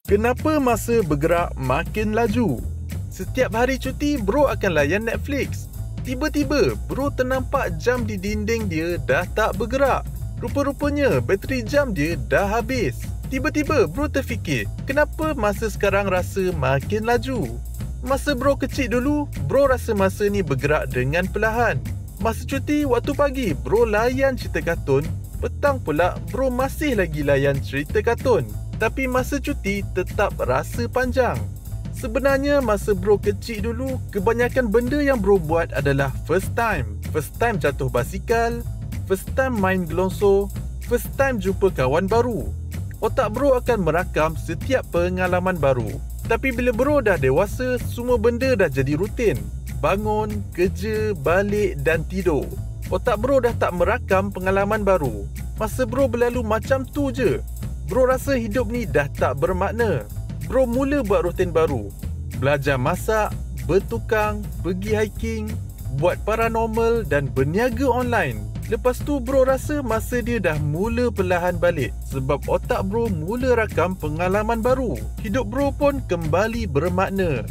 Kenapa masa bergerak makin laju? Setiap hari cuti, bro akan layan Netflix. Tiba-tiba, bro ternampak jam di dinding dia dah tak bergerak. Rupa-rupanya, bateri jam dia dah habis. Tiba-tiba, bro terfikir, kenapa masa sekarang rasa makin laju? Masa bro kecil dulu, bro rasa masa ni bergerak dengan perlahan. Masa cuti, waktu pagi, bro layan cerita kartun. Petang pula, bro masih lagi layan cerita kartun. Tapi masa cuti tetap rasa panjang. Sebenarnya masa bro kecil dulu, kebanyakan benda yang bro buat adalah first time. First time jatuh basikal, first time main gelonsor, first time jumpa kawan baru. Otak bro akan merakam setiap pengalaman baru. Tapi bila bro dah dewasa, semua benda dah jadi rutin. Bangun, kerja, balik dan tidur. Otak bro dah tak merakam pengalaman baru. Masa bro berlalu macam tu je. Bro rasa hidup ni dah tak bermakna. Bro mula buat rutin baru. Belajar masak, bertukang, pergi hiking, buat paranormal dan berniaga online. Lepas tu bro rasa masa dia dah mula perlahan balik. Sebab otak bro mula rakam pengalaman baru. Hidup bro pun kembali bermakna.